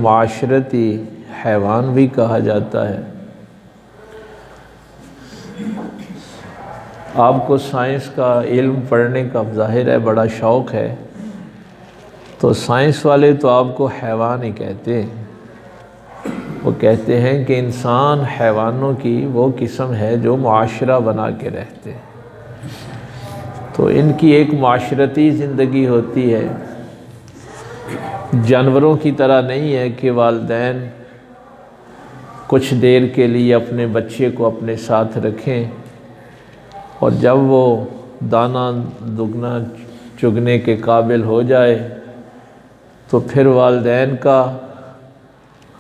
माशरती हैवान भी कहा जाता है। आपको साइंस का इल्म पढ़ने का ज़ाहिर है बड़ा शौक़ है, तो साइंस वाले तो आपको हैवान ही कहते हैं। वो कहते हैं कि इंसान हैवानों की वो किस्म है जो मुआशरा बना के रहते हैं। तो इनकी एक माशरती ज़िंदगी होती है, जानवरों की तरह नहीं है कि वालिदैन कुछ देर के लिए अपने बच्चे को अपने साथ रखें और जब वो दाना दुगना चुगने के काबिल हो जाए तो फिर वालिदैन का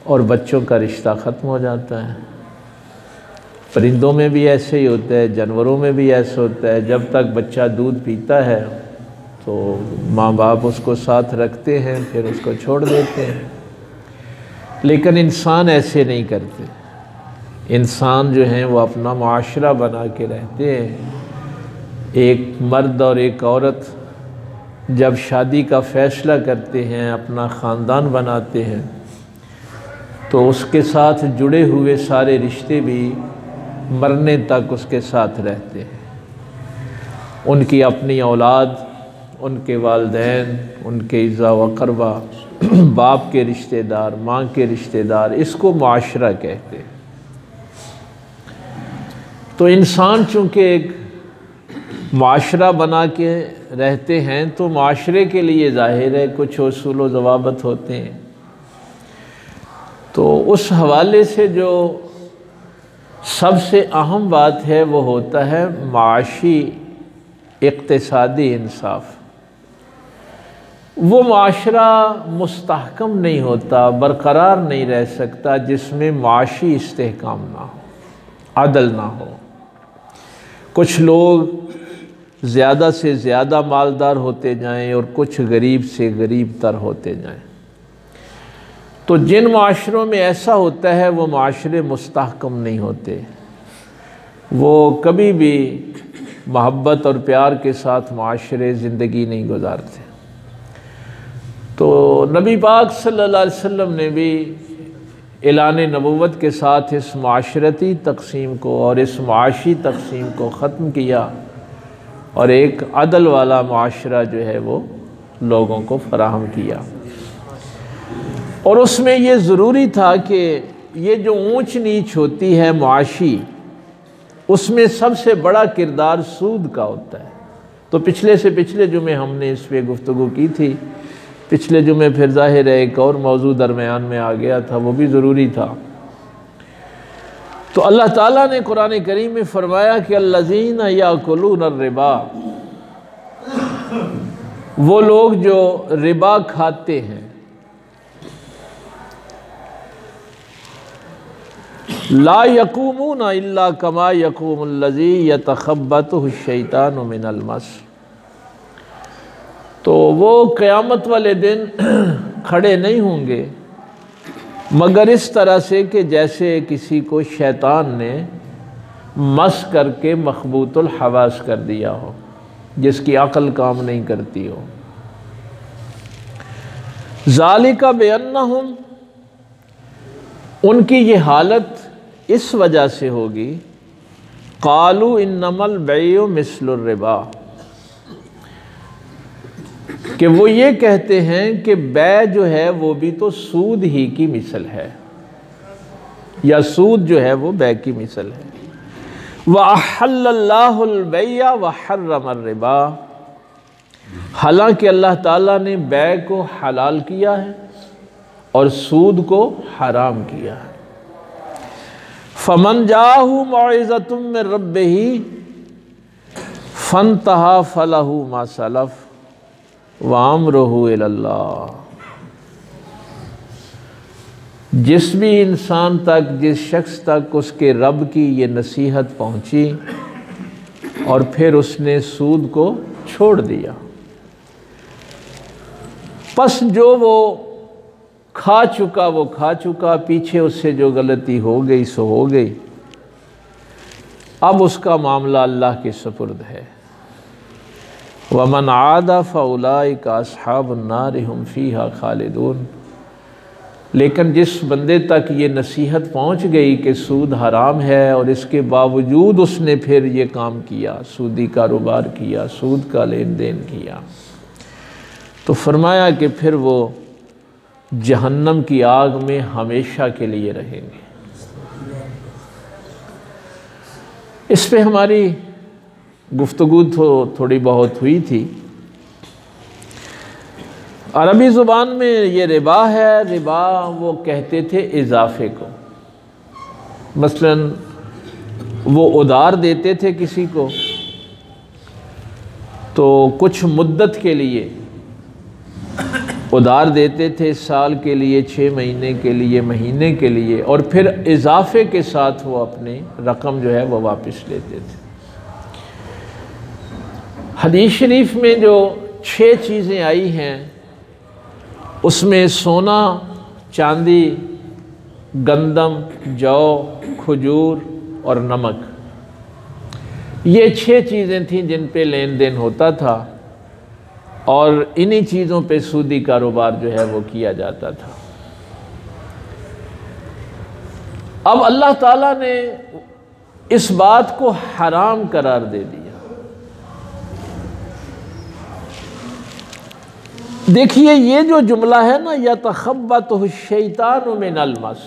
और बच्चों का रिश्ता ख़त्म हो जाता है। परिंदों में भी ऐसे ही होता है, जानवरों में भी ऐसा होता है। जब तक बच्चा दूध पीता है तो माँ बाप उसको साथ रखते हैं, फिर उसको छोड़ देते हैं। लेकिन इंसान ऐसे नहीं करते। इंसान जो हैं वो अपना मुआशरा बना के रहते हैं। एक मर्द और एक औरत जब शादी का फ़ैसला करते हैं, अपना ख़ानदान बनाते हैं, तो उसके साथ जुड़े हुए सारे रिश्ते भी मरने तक उसके साथ रहते हैं। उनकी अपनी औलाद, उनके वालिदैन, उनके इज़्ज़ा व क़रबा, बाप के रिश्तेदार, माँ के रिश्तेदार, इसको मुआशरा कहते हैं। तो इंसान चूँकि एक मुआशरा बना के रहते हैं तो मुआशरे के लिए ज़ाहिर है कुछ उसूल व ज़वाबित होते हैं। तो उस हवाले से जो सबसे अहम बात है वो होता है माशी इक़्तिसादी इंसाफ। वो माशरा मुस्तहकम नहीं होता, बरकरार नहीं रह सकता जिसमें माशी इस्तेहकाम ना हो, अदल ना हो। कुछ लोग ज़्यादा से ज़्यादा मालदार होते जाएं और कुछ गरीब से गरीब तर होते जाएं। तो जिन माशरों में ऐसा होता है वो माशरे मुस्तहकम नहीं होते, वो कभी भी मोहब्बत और प्यार के साथ माशरे ज़िंदगी नहीं गुजारते। तो नबी पाक सल्लल्लाहु अलैहि वसल्लम ने भी ऐलान नबुव्वत के साथ इस माशरती तक़सीम को और इस माशी तक़सीम को ख़त्म किया और एक अदल वाला माशरा जो है वो लोगों को फराहम किया। और उसमें ये ज़रूरी था कि ये जो ऊंच नीच होती है मुआशी, उसमें सबसे बड़ा किरदार सूद का होता है। तो पिछले जुमे हमने इस पर गुफ्तगू की थी। पिछले जुमे फिर ज़ाहिर है एक और मौजू दरमियान में आ गया था, वो भी ज़रूरी था। तो अल्लाह ताला ने कुरान करीम में फ़रमाया कि अल्लज़ीना याकुलून रिबा, वो लोग जो रिबा खाते हैं, ला यकूमून इल्ला कमा यकूमुल्लज़ी यतखब्बतुहु शैतानु मिनल मस, तो वो क़यामत वाले दिन खड़े नहीं होंगे मगर इस तरह से कि जैसे किसी को शैतान ने मस करके मखबूतुल हवास कर दिया हो, जिसकी अक़ल काम नहीं करती हो। ज़ालिका बिअन्नहुम, उनकी ये हालत इस वजह से होगी, क़ालू इन्नमल बैउ मिस्लुर रिबा, कि वो ये कहते हैं कि बै जो है वो भी तो सूद ही की मिसल है, या सूद जो है वो बै की मिसल है। व अहल्लल्लाहुल बैअ व हर्रमर रिबा, हालांकि अल्लाह ताला ने बै को हलाल किया है और सूद को हराम किया है। फमन जाहु मौइज़तुम मिन रब्बिही फंतहा फलहु मा सलफ व अम्रुहु इलल्लाह, जिस भी इंसान तक, जिस शख्स तक उसके रब की ये नसीहत पहुँची और फिर उसने सूद को छोड़ दिया, बस जो वो खा चुका वो खा चुका, पीछे उससे जो गलती हो गई सो हो गई। अब उसका मामला अल्लाह के सुपुर्द है। वमन आदा फ़उलाइका अस्हाबुन नार हुम फ़ीहा खालिदून, लेकिन जिस बंदे तक ये नसीहत पहुंच गई कि सूद हराम है और इसके बावजूद उसने फिर ये काम किया, सूदी कारोबार किया, सूद का लेन देन किया, तो फरमाया कि फिर वो जहन्नम की आग में हमेशा के लिए रहेंगे। इस पे हमारी गुफ्तगू तो थोड़ी बहुत हुई थी। अरबी ज़ुबान में ये रिबा है। रिबा वो कहते थे इजाफे को। मसलन वो उधार देते थे किसी को, तो कुछ मुद्दत के लिए उधार देते थे, साल के लिए, 6 महीने के लिए, महीने के लिए, और फिर इजाफे के साथ वो अपनी रकम जो है वो वापस लेते थे। हदीस शरीफ में जो 6 चीज़ें आई हैं उसमें सोना, चांदी, गंदम, जौ, खजूर और नमक, ये 6 चीज़ें थीं जिन पे लेन देन होता था और इन्हीं चीज़ों पे सूदी कारोबार जो है वो किया जाता था। अब अल्लाह ताला ने इस बात को हराम करार दे दिया। देखिए ये जो जुमला है ना, या तखब्बतहु शैतानु मिनल मस,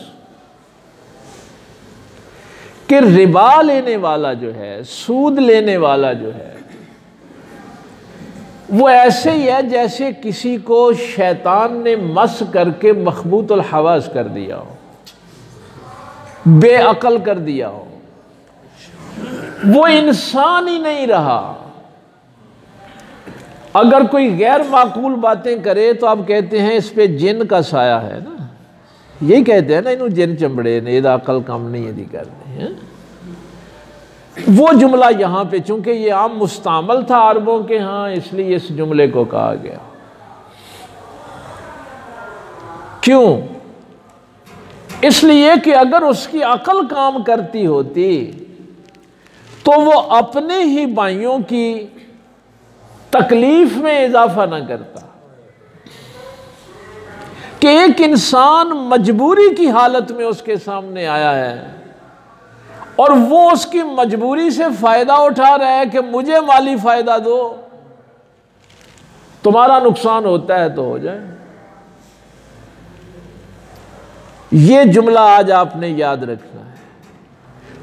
कि रिबा लेने वाला जो है, सूद लेने वाला जो है, वो ऐसे ही है जैसे किसी को शैतान ने मस करके मखबूतुल हवास कर दिया हो, बेअक्ल कर दिया हो, वो इंसान ही नहीं रहा। अगर कोई गैर माकूल बातें करे तो आप कहते हैं इस पे जिन का साया है ना, यही कहते हैं ना, इन्हों जिन चमड़े ने इदा अकल कम नहीं यदि करते हैं। वो जुमला यहाँ पे चूंकि ये आम मुस्तामल था अरबों के यहाँ, इसलिए इस जुमले को कहा गया। क्यों? इसलिए कि अगर उसकी अकल काम करती होती तो वो अपने ही भाइयों की तकलीफ में इजाफा ना करता। कि एक इंसान मजबूरी की हालत में उसके सामने आया है और वो उसकी मजबूरी से फायदा उठा रहा है कि मुझे माली फायदा दो, तुम्हारा नुकसान होता है तो हो जाए। ये जुमला आज आपने याद रखना है।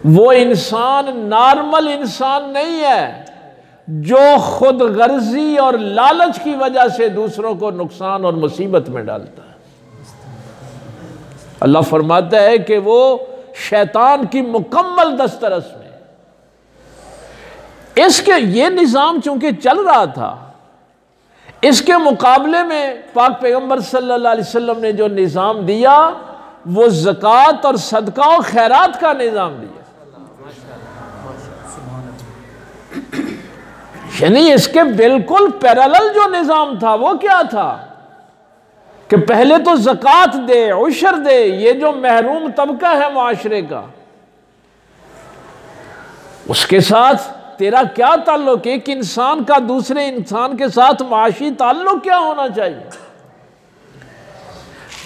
वो इंसान नॉर्मल इंसान नहीं है जो खुद गर्जी और लालच की वजह से दूसरों को नुकसान और मुसीबत में डालता है। अल्लाह फरमाता है कि वो शैतान की मुकम्मल दस्तरस में। इसके ये निज़ाम चूंकि चल रहा था, इसके मुकाबले में पाक पैगंबर सल्लल्लाहु अलैहि वसल्लम ने जो निज़ाम दिया वो ज़कात और सदका और खैरात का निज़ाम दिया। यानी इसके बिल्कुल पैरेलल जो निज़ाम था वो क्या था कि पहले तो ज़कात दे, उशर दे, ये जो महरूम तबका है मुआशरे का, उसके साथ तेरा क्या ताल्लुक? एक इंसान का दूसरे इंसान के साथ माशी ताल्लुक क्या होना चाहिए?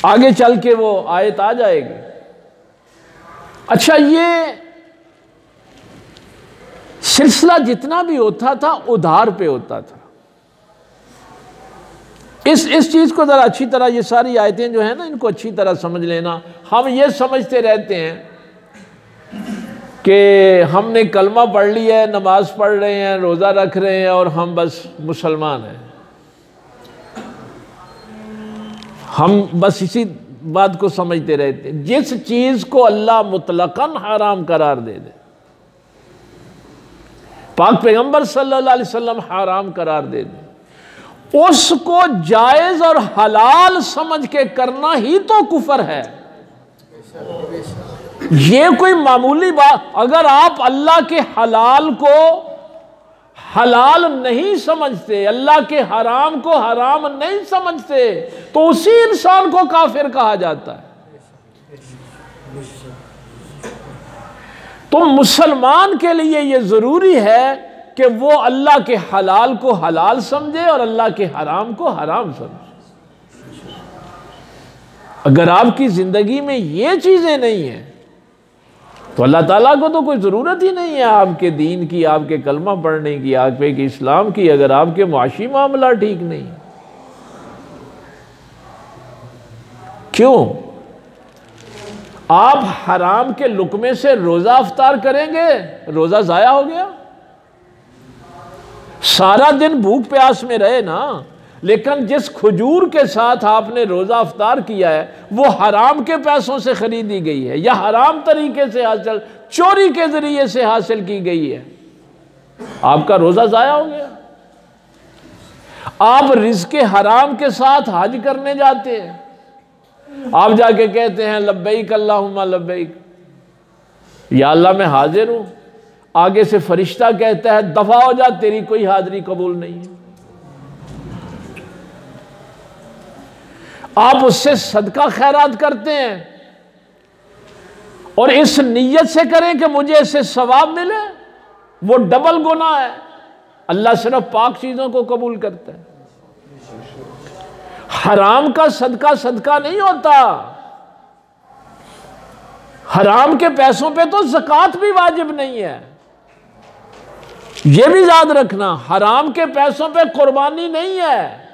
आगे चल के वो आयत आ जाएगी। अच्छा, ये सिलसिला जितना भी होता था उधार पे होता था। इस चीज को जरा अच्छी तरह, ये सारी आयतें जो है ना, इनको अच्छी तरह समझ लेना। हम ये समझते रहते हैं कि हमने कलमा पढ़ लिया है, नमाज पढ़ रहे हैं, रोज़ा रख रहे हैं और हम बस मुसलमान हैं। हम बस इसी बात को समझते रहते हैं। जिस चीज़ को अल्लाह मुतलकन हराम करार दे दे, पाक पैगंबर सल्लल्लाहु अलैहि वसल्लम हराम करार दे दे, उसको जायज़ और हलाल समझ के करना ही तो कुफर है। ये कोई मामूली बात, अगर आप अल्लाह के हलाल को हलाल नहीं समझते, अल्लाह के हराम को हराम नहीं समझते, तो उसी इंसान को काफिर कहा जाता है। तो मुसलमान के लिए ये जरूरी है कि वो अल्लाह के हलाल को हलाल समझे और अल्लाह के हराम को हराम समझे। अगर आपकी ज़िंदगी में ये चीज़ें नहीं हैं तो अल्लाह ताला को तो कोई ज़रूरत ही नहीं है आपके दीन की, आपके कलमा पढ़ने की, आपके इस्लाम की, अगर आपके मुआशी मामला ठीक नहीं। क्यों? आप हराम के लुकमे से रोज़ा अफ्तार करेंगे, रोज़ा ज़ाया हो गया। सारा दिन भूख प्यास में रहे ना, लेकिन जिस खजूर के साथ आपने रोज़ा अफ्तार किया है वो हराम के पैसों से खरीदी गई है या हराम तरीके से हासिल, चोरी के ज़रिए से हासिल की गई है, आपका रोज़ा ज़ाया हो गया। आप रिज़्क़े हराम के साथ हज करने जाते हैं, आप जाके कहते हैं लब्बैक अल्लाहुम्मा लब्बैक, या अल्लाह मैं हाजिर हूं, आगे से फरिश्ता कहता है दफा हो जा, तेरी कोई हाजिरी कबूल नहीं है। आप उससे सदका खैरात करते हैं और इस नीयत से करें कि मुझे इससे सवाब मिले, वो डबल गुनाह है। अल्लाह सिर्फ पाक चीजों को कबूल करता है। हराम का सदका सदका नहीं होता। हराम के पैसों पे तो ज़कात भी वाजिब नहीं है, यह भी याद रखना। हराम के पैसों पे कुर्बानी नहीं है,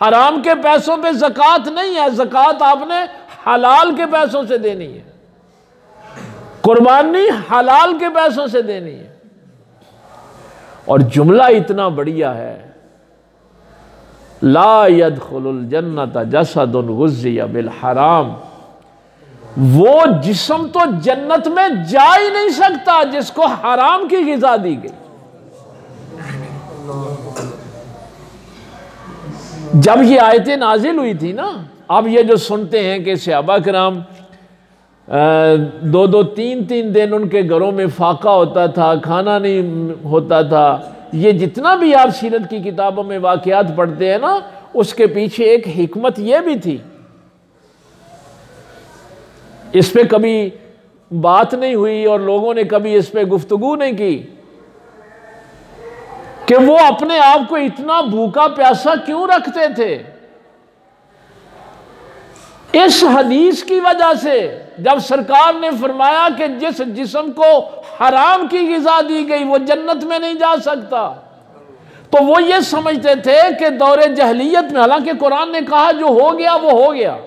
हराम के पैसों पे ज़कात नहीं है। ज़कात आपने हलाल के पैसों से देनी है, कुर्बानी हलाल के पैसों से देनी है। और जुमला इतना बढ़िया है, ला यदखुलुल जन्नत जसदुन गुज़्ज़िया बिल हराम, वो जिस्म तो जन्नत में जा ही नहीं सकता जिसको हराम की ग़िज़ा दी गई। जब ये आयतें नाजिल हुई थी ना, अब ये जो सुनते हैं कि सहाबा किराम 2-2, 3-3 दिन उनके घरों में फाका होता था, खाना नहीं होता था, ये जितना भी आप सीरत की किताबों में वाक़यात पढ़ते हैं ना, उसके पीछे एक हिकमत ये भी थी। इस पे कभी बात नहीं हुई और लोगों ने कभी इस पे गुफ्तगू नहीं की कि वो अपने आप को इतना भूखा प्यासा क्यों रखते थे। इस हदीस की वजह से जब सरकार ने फरमाया कि जिस जिस्म को हराम की ग़िज़ा दी गई वो जन्नत में नहीं जा सकता, तो वो ये समझते थे कि दौरे जहलियत में, हालांकि कुरान ने कहा जो हो गया वो हो गया,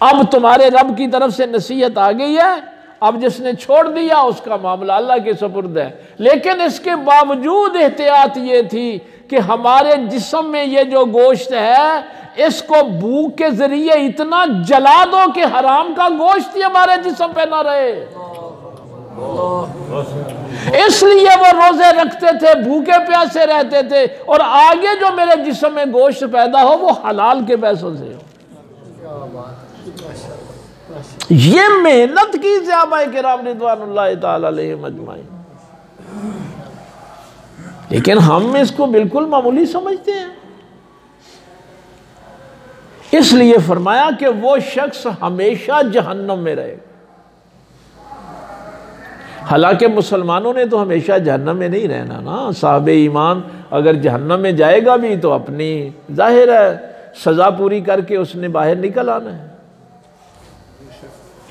अब तुम्हारे रब की तरफ से नसीहत आ गई है, अब जिसने छोड़ दिया उसका मामला अल्लाह के सुपुर्द है। लेकिन इसके बावजूद एहतियात ये थी कि हमारे जिस्म में ये जो गोश्त है इसको भूख के जरिए इतना जला दो कि हराम का गोश्त ही हमारे जिस्म पे ना रहे। इसलिए वो रोजे रखते थे, भूखे प्यासे रहते थे, और आगे जो मेरे जिस्म में गोश्त पैदा हो वो हलाल के पैसों से हो। ये मेहनत की सहाबा किराम रिज़वानुल्लाह ताला अलैहिम अजमाइन, लेकिन हम इसको बिल्कुल मामूली समझते हैं। इसलिए फरमाया कि वो शख्स हमेशा जहन्नम में रहेगा। हालांकि मुसलमानों ने तो हमेशा जहन्नम में नहीं रहना ना। साहबे ईमान अगर जहन्नम में जाएगा भी तो अपनी जाहिर है सज़ा पूरी करके उसने बाहर निकल आना है।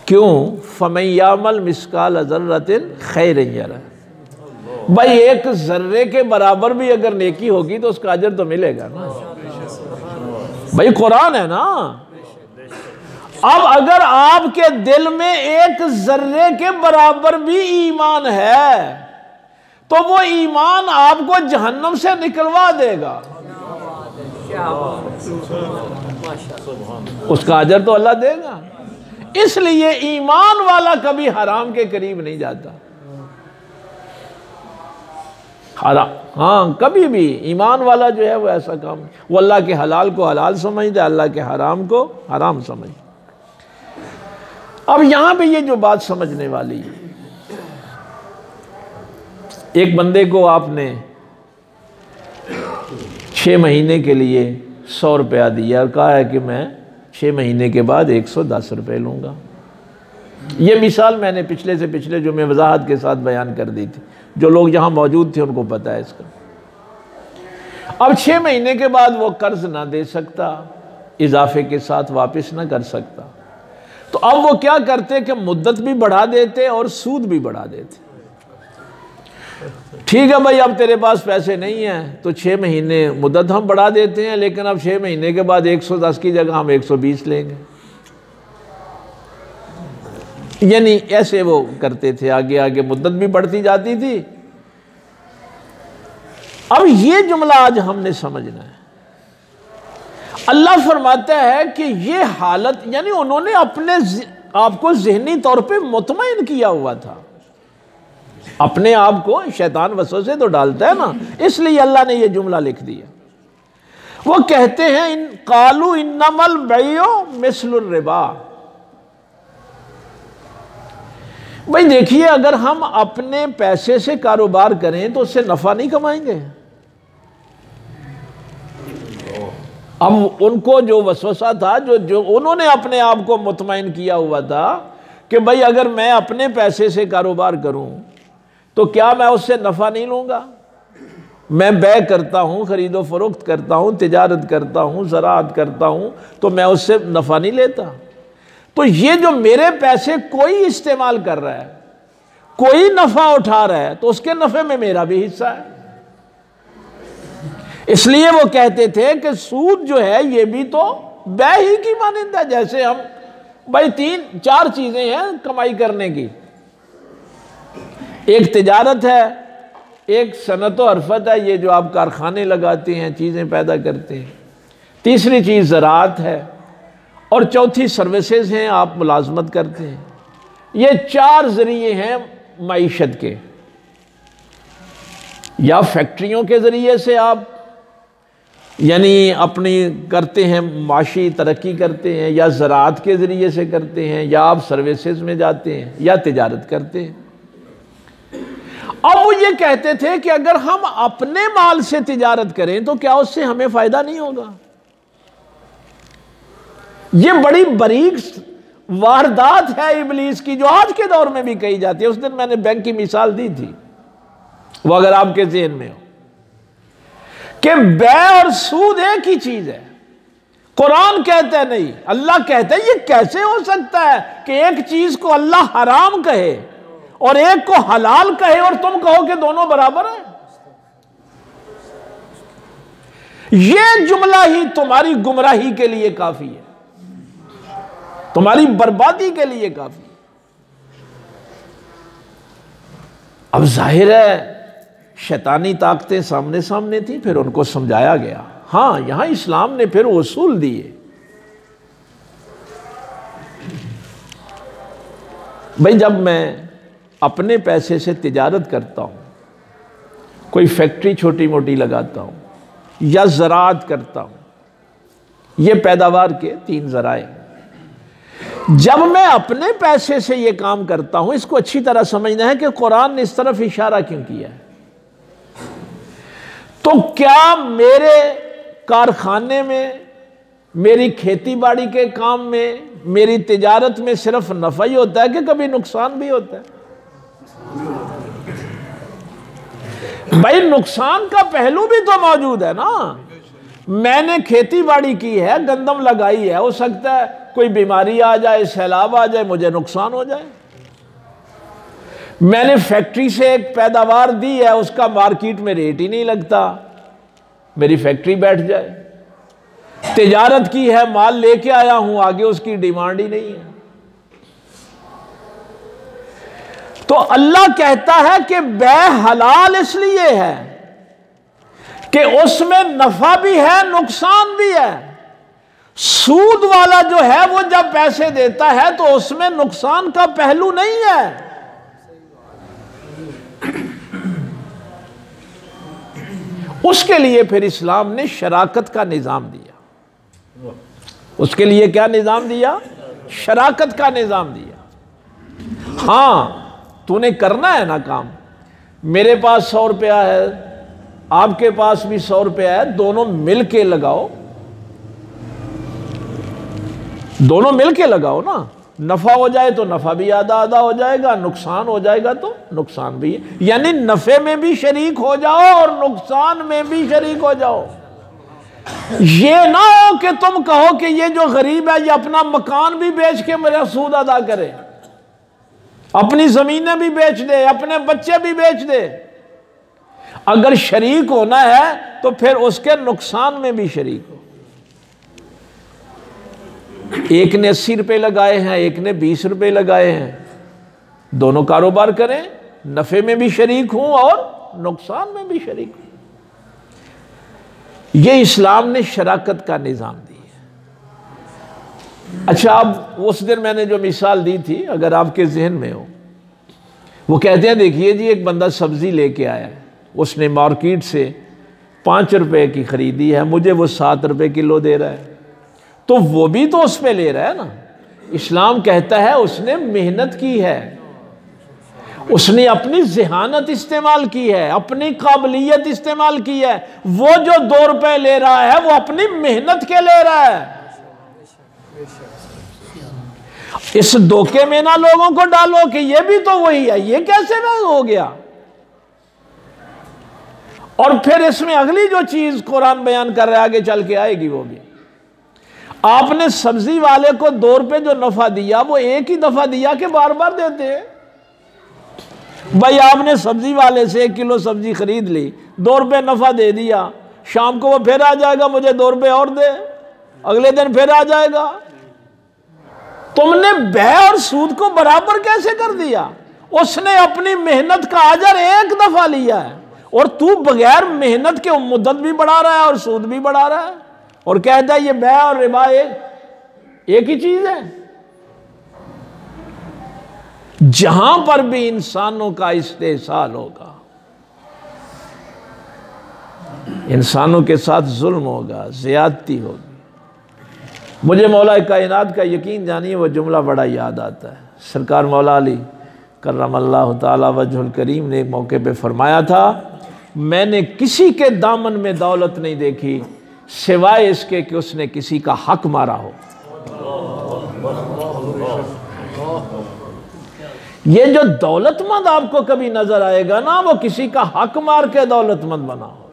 क्यों? फमन यामल मिस्काल ज़र्रतिन खैरन यरा, भाई एक जर्रे के बराबर भी अगर नेकी होगी तो उसका अजर तो मिलेगा ना। भाई कुरान है ना। अब अगर आपके दिल में एक जर्रे के बराबर भी ईमान है तो वो ईमान आपको जहन्नम से निकलवा देगा, उसका अजर तो अल्लाह देगा। इसलिए ईमान वाला कभी हराम के करीब नहीं जाता। हराम, हाँ, कभी भी ईमान वाला जो है वो ऐसा काम, वो अल्लाह के हलाल को हलाल समझता है, अल्लाह के हराम को हराम समझता। अब यहां पे ये जो बात समझने वाली है, एक बंदे को आपने 6 महीने के लिए 100 रुपया दिया और कहा है कि मैं 6 महीने के बाद 110 रुपये लूँगा। ये मिसाल मैंने पिछले से पिछले जो मैं वजाहत के साथ बयान कर दी थी, जो लोग यहाँ मौजूद थे उनको पता है इसका। अब 6 महीने के बाद वो कर्ज ना दे सकता, इजाफे के साथ वापस ना कर सकता। तो अब वो क्या करते कि मुद्दत भी बढ़ा देते और सूद भी बढ़ा देते। ठीक है भाई, अब तेरे पास पैसे नहीं हैं तो 6 महीने मुद्दत हम बढ़ा देते हैं, लेकिन अब 6 महीने के बाद 110 की जगह हम 120 लेंगे। यानी ऐसे वो करते थे, आगे आगे मुद्दत भी बढ़ती जाती थी। अब ये जुमला आज हमने समझना है। अल्लाह फरमाता है कि ये हालत, यानी उन्होंने अपने आपको ज़हनी तौर पे मुतमईन किया हुआ था। अपने आप को शैतान वसवसे तो डालता है ना, इसलिए अल्लाह ने ये जुमला लिख दिया। वो कहते हैं इन कालू इन्नमल बैयो मिस्लुर रिबा। भाई देखिए, अगर हम अपने पैसे से कारोबार करें तो उससे नफा नहीं कमाएंगे। अब उनको जो वसवसा था, जो उन्होंने अपने आप को मुतमईन किया हुआ था कि भाई अगर मैं अपने पैसे से कारोबार करूं तो क्या मैं उससे नफा नहीं लूंगा। मैं बै करता हूं, खरीदो फरोख्त करता हूं, तिजारत करता हूं, ज़राअत करता हूं, तो मैं उससे नफा नहीं लेता। तो ये जो मेरे पैसे कोई इस्तेमाल कर रहा है, कोई नफा उठा रहा है, तो उसके नफे में मेरा भी हिस्सा है। इसलिए वो कहते थे कि सूद जो है ये भी तो बै ही की मानंद है। जैसे हम भाई 3-4 चीजें हैं कमाई करने की, एक तिजारत है, एक सनत व हरफत है, ये जो आप कारखाने लगाते हैं, चीज़ें पैदा करते हैं, तीसरी चीज़ ज़राअत है, और चौथी सर्विसेज हैं, आप मुलाजमत करते हैं। ये 4 ज़रिए हैं मईशत के। या फैक्ट्रियों के ज़रिए से आप यानी अपनी करते हैं, माशी तरक्की करते हैं, या ज़राअत के ज़रिए से करते हैं, या आप सर्विसेज में जाते हैं, या तिजारत करते हैं। अब वो ये कहते थे कि अगर हम अपने माल से तिजारत करें तो क्या उससे हमें फ़ायदा नहीं होगा। ये बड़ी बरीक वारदात है इब्लीस की, जो आज के दौर में भी कही जाती है। उस दिन मैंने बैंक की मिसाल दी थी, वो अगर आपके ज़हन में हो, कि बै और सूद एक ही चीज है। कुरान कहता है नहीं, अल्लाह कहता है। ये कैसे हो सकता है कि एक चीज को अल्लाह हराम कहे और एक को हलाल कहे और तुम कहो कि दोनों बराबर हैं। ये जुमला ही तुम्हारी गुमराही के लिए काफी है, तुम्हारी बर्बादी के लिए काफी है। अब जाहिर है शैतानी ताकतें सामने सामने थी, फिर उनको समझाया गया। हाँ, यहां इस्लाम ने फिर उसूल दिए। भाई जब मैं अपने पैसे से तिजारत करता हूं, कोई फैक्ट्री छोटी मोटी लगाता हूं या ज़राअत करता हूं, ये पैदावार के 3 ज़राए। जब मैं अपने पैसे से ये काम करता हूं, इसको अच्छी तरह समझना है कि कुरान ने इस तरफ इशारा क्यों किया है। तो क्या मेरे कारखाने में, मेरी खेती बाड़ी के काम में, मेरी तिजारत में सिर्फ नफा ही होता है कि कभी नुकसान भी होता है? भाई नुकसान का पहलू भी तो मौजूद है ना। मैंने खेती बाड़ी की है, गंदम लगाई है, हो सकता है कोई बीमारी आ जाए, सैलाब आ जाए, मुझे नुकसान हो जाए। मैंने फैक्ट्री से एक पैदावार दी है, उसका मार्केट में रेट ही नहीं लगता, मेरी फैक्ट्री बैठ जाए। तिजारत की है, माल लेके आया हूं, आगे उसकी डिमांड ही नहीं है। तो अल्लाह कहता है कि बै हलाल इसलिए है कि उसमें नफा भी है, नुकसान भी है। सूद वाला जो है वो जब पैसे देता है तो उसमें नुकसान का पहलू नहीं है। उसके लिए फिर इस्लाम ने शराकत का निज़ाम दिया। उसके लिए क्या निज़ाम दिया? शराकत का निज़ाम दिया। हाँ, तूने करना है ना काम, मेरे पास 100 रुपया है, आपके पास भी 100 रुपया है, दोनों मिल के लगाओ, दोनों मिल के लगाओ ना। नफा हो जाए तो नफा भी आधा आधा हो जाएगा, नुकसान हो जाएगा तो नुकसान भी है। यानी नफे में भी शरीक हो जाओ और नुकसान में भी शरीक हो जाओ। ये ना हो कि तुम कहो कि ये जो गरीब है ये अपना मकान भी बेच के मेरा सूद अदा करे, अपनी जमीनें भी बेच दे, अपने बच्चे भी बेच दे। अगर शरीक होना है तो फिर उसके नुकसान में भी शरीक हो। एक ने 80 रुपए लगाए हैं, एक ने 20 रुपए लगाए हैं, दोनों कारोबार करें, नफे में भी शरीक हूं और नुकसान में भी शरीक हूं। ये इस्लाम ने शराकत का निज़ाम दी है। अच्छा, अब उस दिन मैंने जो मिसाल दी थी, अगर आपके जहन में हो, वो कहते हैं देखिए जी, एक बंदा सब्जी लेके आया है, उसने मार्केट से 5 रुपए की खरीदी है, मुझे वो 7 रुपए किलो दे रहा है, तो वो भी तो उस पे ले रहा है ना। इस्लाम कहता है उसने मेहनत की है, उसने अपनी ज़हानत इस्तेमाल की है, अपनी काबिलियत इस्तेमाल की है। वो जो 2 रुपए ले रहा है वो अपनी मेहनत के ले रहा है। इस धोखे में ना लोगों को डालो कि ये भी तो वही है, ये कैसे वह हो गया। और फिर इसमें अगली जो चीज कुरान बयान कर रहा है, आगे चल के आएगी, वो भी आपने सब्जी वाले को 2 रुपए जो नफा दिया वो एक ही दफा दिया कि बार बार देते हैं। भाई आपने सब्जी वाले से 1 किलो सब्जी खरीद ली, 2 रुपए नफा दे दिया, शाम को वो फिर आ जाएगा, मुझे 2 रुपए और दे, अगले दिन फिर आ जाएगा। तुमने बै और सूद को बराबर कैसे कर दिया। उसने अपनी मेहनत का अजर एक दफा लिया है और तू बगैर मेहनत के मुद्दत भी बढ़ा रहा है और सूद भी बढ़ा रहा है और कहता है ये बै और रिबा एक ही चीज है। जहां पर भी इंसानों का इस्तेहसाल होगा, इंसानों के साथ जुल्म होगा, ज्यादती होगी। मुझे मौला कायनात का यकीन जानिए वो जुमला बड़ा याद आता है। सरकार मौला अली करमल्लाहु ताला वजहुल करीम ने एक मौके पे फरमाया था, मैंने किसी के दामन में दौलत नहीं देखी सिवाय इसके कि उसने किसी का हक मारा हो। ये जो दौलतमंद आपको कभी नजर आएगा ना, वो किसी का हक मार के दौलतमंद बना हो।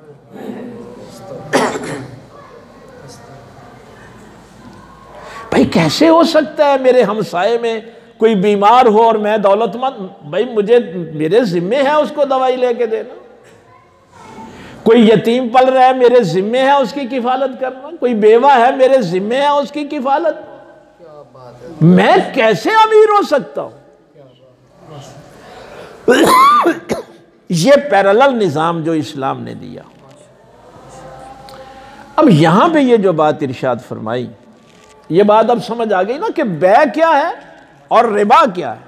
भाई कैसे हो सकता है मेरे हमसाये में कोई बीमार हो और मैं दौलतमंद, भाई मुझे मेरे जिम्मे है उसको दवाई लेके देना। कोई यतीम पल रहा है, मेरे जिम्मे है उसकी किफालत करना। कोई बेवा है, मेरे जिम्मे है उसकी किफालत। मैं कैसे अमीर हो सकता हूं। ये पैरेलल निजाम जो इस्लाम ने दिया। अब यहां पे ये जो बात इरशाद फरमाई, ये बात अब समझ आ गई ना कि बै क्या है और रिबा क्या है।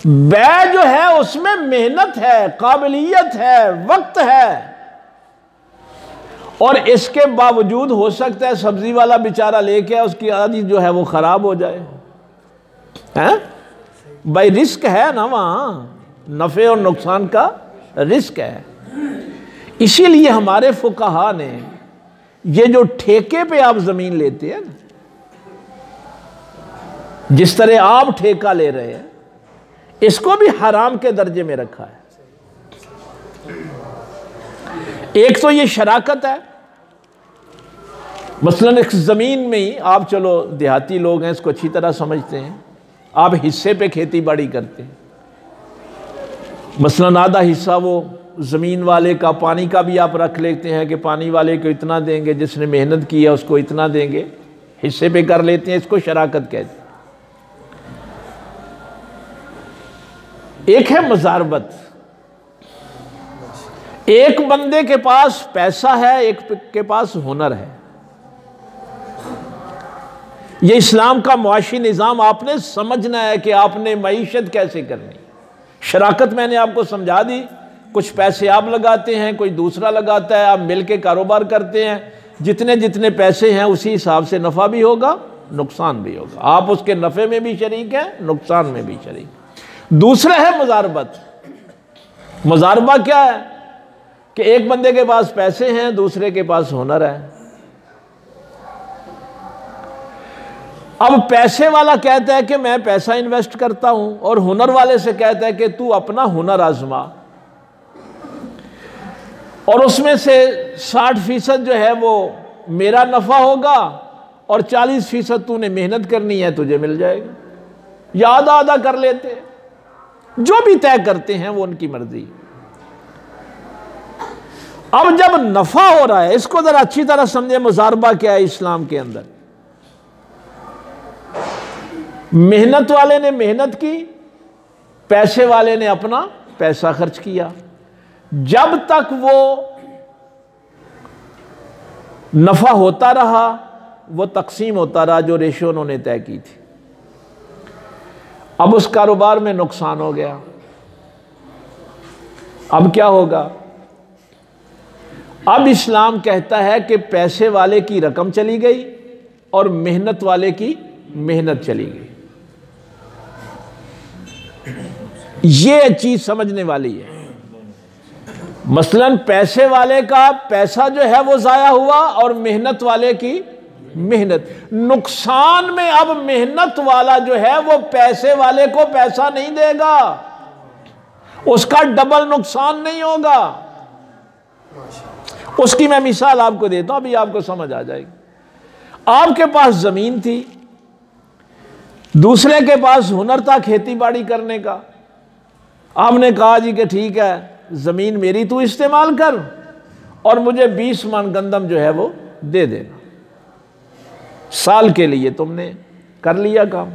बै जो है उसमें मेहनत है, काबिलियत है, वक्त है, और इसके बावजूद हो सकता है सब्जी वाला बेचारा लेके आए, उसकी आदि जो है वो खराब हो जाए। हैं भाई, रिस्क है ना, वहां नफे और नुकसान का रिस्क है। इसीलिए हमारे फुकाहा ने ये जो ठेके पे आप जमीन लेते हैं ना, जिस तरह आप ठेका ले रहे हैं, इसको भी हराम के दर्जे में रखा है। एक तो ये शराकत है, मसलन एक जमीन में ही आप, चलो देहाती लोग हैं इसको अच्छी तरह समझते हैं, आप हिस्से पे खेती बाड़ी करते हैं। मसलन आधा हिस्सा वो ज़मीन वाले का, पानी का भी आप रख लेते हैं कि पानी वाले को इतना देंगे, जिसने मेहनत की है उसको इतना देंगे, हिस्से पे कर लेते हैं। इसको शराकत कहते हैं। एक है मुजारबत। एक बंदे के पास पैसा है, एक के पास हुनर है। ये इस्लाम का मुआशी निज़ाम आपने समझना है कि आपने मईशत कैसे करनी। शराकत मैंने आपको समझा दी। कुछ पैसे आप लगाते हैं, कोई दूसरा लगाता है, आप मिल के कारोबार करते हैं। जितने जितने पैसे हैं उसी हिसाब से नफ़ा भी होगा, नुकसान भी होगा। आप उसके नफ़े में भी शरीक हैं, नुकसान में भी शरीक। दूसरा है मुजारबत। मुजारबा क्या है कि एक बंदे के पास पैसे हैं, दूसरे के पास हुनर है। अब पैसे वाला कहता है कि मैं पैसा इन्वेस्ट करता हूं, और हुनर वाले से कहता है कि तू अपना हुनर आजमा। और उसमें से 60% जो है वो मेरा नफा होगा और 40% तूने मेहनत करनी है, तुझे मिल जाएगा, या आधा आधा कर लेते हैं। जो भी तय करते हैं वो उनकी मर्जी। अब जब नफा हो रहा है, इसको जरा अच्छी तरह समझे, मुजारबा क्या है इस्लाम के अंदर। मेहनत वाले ने मेहनत की, पैसे वाले ने अपना पैसा खर्च किया, जब तक वो नफा होता रहा वो तकसीम होता रहा जो रेशो उन्होंने तय की थी। अब उस कारोबार में नुकसान हो गया, अब क्या होगा? अब इस्लाम कहता है कि पैसे वाले की रकम चली गई और मेहनत वाले की मेहनत चली गई। ये चीज समझने वाली है। मसलन पैसे वाले का पैसा जो है वो जाया हुआ और मेहनत वाले की मेहनत। नुकसान में अब मेहनत वाला जो है वो पैसे वाले को पैसा नहीं देगा, उसका डबल नुकसान नहीं होगा। उसकी मैं मिसाल आपको देता हूं, अभी आपको समझ आ जाएगी। आपके पास जमीन थी, दूसरे के पास हुनर था खेती बाड़ी करने का। आपने कहा जी कि ठीक है, जमीन मेरी तू इस्तेमाल कर और मुझे 20 मन गंदम जो है वो दे देना। साल के लिए तुमने कर लिया काम।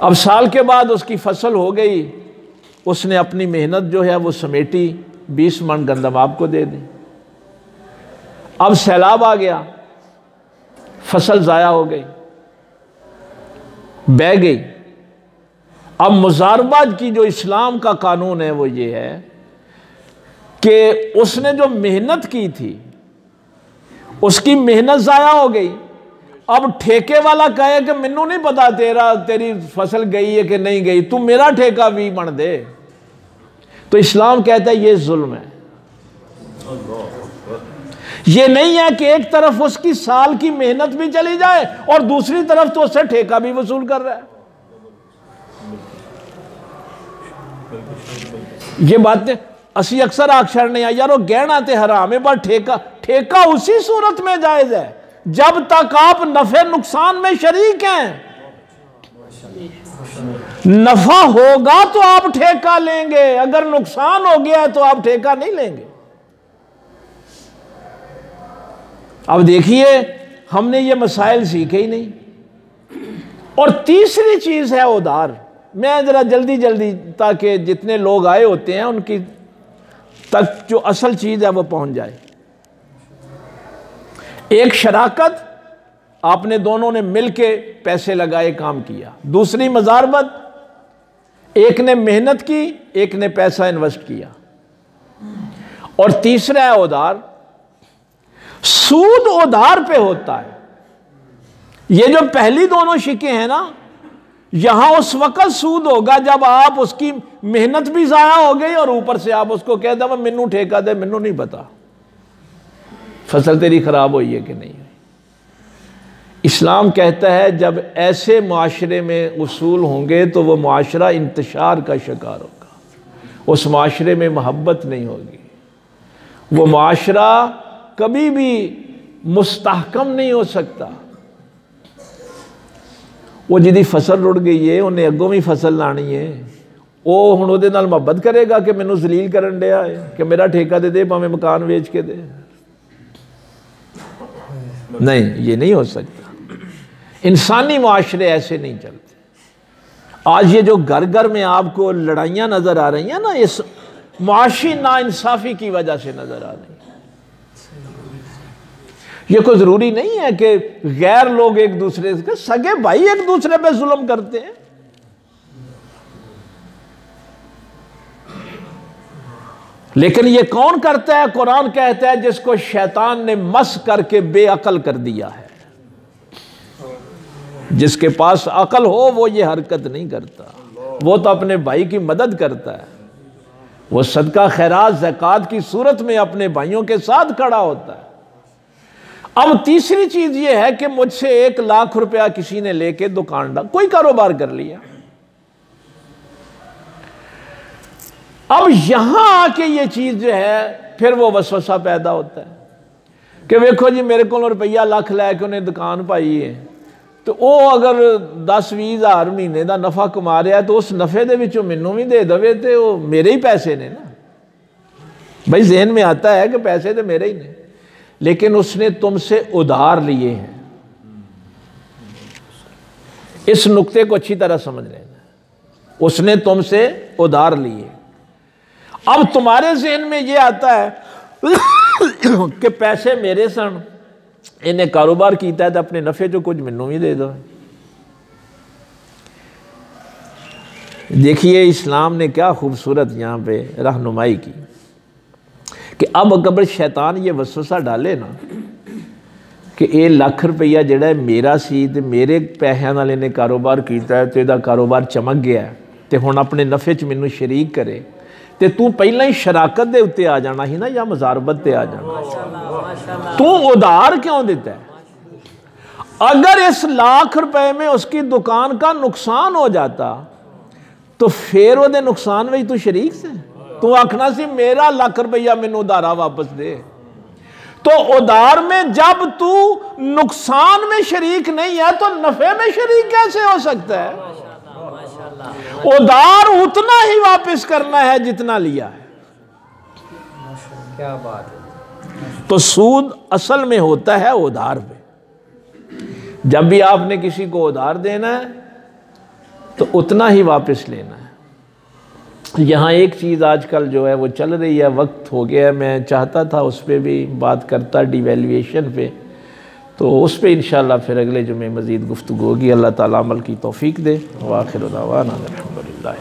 अब साल के बाद उसकी फसल हो गई, उसने अपनी मेहनत जो है वो समेटी, 20 मन गंदम आपको दे दी। अब सैलाब आ गया, फसल जाया हो गई, बह गई। अब मुजारबा की जो इस्लाम का कानून है वो ये है कि उसने जो मेहनत की थी उसकी मेहनत जाया हो गई। अब ठेके वाला कहे कि मैनू नहीं पता तेरी फसल गई है कि नहीं गई, तू मेरा ठेका भी मन दे। तो इस्लाम कहता है ये जुल्म है। ये नहीं है कि एक तरफ उसकी साल की मेहनत भी चली जाए और दूसरी तरफ तो उससे ठेका भी वसूल कर रहा है। ये बातें असी अक्सर आखर नहीं यार वो गहना ते हराम है, पर ठेका उसी सूरत में जायज है जब तक आप नफे नुकसान में शरीक हैं। नफा होगा तो आप ठेका लेंगे, अगर नुकसान हो गया है तो आप ठेका नहीं लेंगे। अब देखिए हमने ये मसाइल सीखे ही नहीं। और तीसरी चीज है उधार। मैं जरा जल्दी ताकि जितने लोग आए होते हैं उनकी तक जो असल चीज है वो पहुंच जाए। एक शराकत, आपने दोनों ने मिलके पैसे लगाए, काम किया। दूसरी मजारबत, एक ने मेहनत की, एक ने पैसा इन्वेस्ट किया। और तीसरा है उधार। सूद उधार पे होता है। ये जो पहली दोनों शिके हैं ना, यहां उस वक्त सूद होगा जब आप उसकी मेहनत भी जाया हो गई और ऊपर से आप उसको कह दे मैनू ठेका दे, मैनू नहीं पता फसल तेरी खराब हुई है कि नहीं। इस्लाम कहता है जब ऐसे मुआशरे में उसूल होंगे तो वो मुआशरा इंतशार का शिकार होगा, उस मुआशरे में मोहब्बत नहीं होगी, वो मुआशरा कभी भी मुस्तहकम नहीं हो सकता। वो जिहदी फसल रुड़ गई है उन्हें अगों भी फसल लानी है, वो हुण उहदे नाल मुहब्बत करेगा कि मैनू जलील करन दिया है कि मेरा ठेका दे दे, भावें मकान बेच के दे। नहीं, ये नहीं हो सकता। इंसानी मुआशरे ऐसे नहीं चलते। आज ये जो घर घर में आपको लड़ाइयाँ नज़र आ रही हैं ना, इस मुआशी नाइंसाफ़ी की वजह से नज़र आ रही है। ये कोई ज़रूरी नहीं है कि गैर लोग एक दूसरे से, सगे भाई एक दूसरे पे जुल्म करते हैं। लेकिन ये कौन करता है? कुरान कहता है जिसको शैतान ने मस करके बेअकल कर दिया है। जिसके पास अकल हो वो ये हरकत नहीं करता, वो तो अपने भाई की मदद करता है, वो सदका खैरात ज़कात की सूरत में अपने भाइयों के साथ खड़ा होता है। अब तीसरी चीज ये है कि मुझसे 1 लाख रुपया किसी ने लेके दुकान कोई कारोबार कर लिया, अब यहां आके ये चीज जो है फिर वो वसवसा पैदा होता है कि वेखो जी मेरे को रुपया लख लैके उन्हें दुकान पाई है, तो वो अगर 10-20 हज़ार महीने का नफा कमा रहा है तो उस नफे के विचों मैनू भी दे दे तो वो मेरे ही पैसे ने ना। भाई ज़हन में आता है कि पैसे तो मेरे ही ने, लेकिन उसने तुमसे उधार लिए हैं। इस नुक्ते को अच्छी तरह समझ लेना, उसने तुमसे उधार लिए। अब तुम्हारे ज़हन में ये आता है कि पैसे मेरे सन, इन्हें कारोबार किया तो अपने नफे जो कुछ मैनू भी दे दो। देखिए इस्लाम ने क्या खूबसूरत यहाँ पे रहनुमाई की कि अब अगर शैतान ये वसवसा डाले ना कि ये लाख रुपया जिहड़ा मेरा सी ते मेरे पैसों नाल इन्हें कारोबार किया है तो यदा कारोबार चमक गया तो हुण अपने नफे च मैनू शरीक करे, तो तू पहला ही शराकत के उत्ते आ जाना ही ना या मुजारबत ते आ जाना। तू उधार क्यों देता है? अगर इस लाख रुपए में उसकी दुकान का नुकसान हो जाता तो फिर वो नुकसान में तू शरीक से, तू आखना सी मेरा लाख रुपया मैनू उधारा वापस दे। तो उधार में जब तू नुकसान में शरीक नहीं है तो नफे में शरीक कैसे हो सकता है? उधार उतना ही वापस करना है जितना लिया है। क्या बात है। तो सूद असल में होता है उधार पे। जब भी आपने किसी को उधार देना है तो उतना ही वापस लेना है। यहाँ एक चीज़ आजकल जो है वो चल रही है, वक्त हो गया है, मैं चाहता था उस पर भी बात करता, डिवैल्यूएशन पे, तो उस पर इंशाअल्लाह फिर अगले जुमे मज़ीद गुफ्तगू होगी। अल्लाह ताला अमल की तौफीक दे। व आखिर दावाना अल्हम्दुलिल्लाह।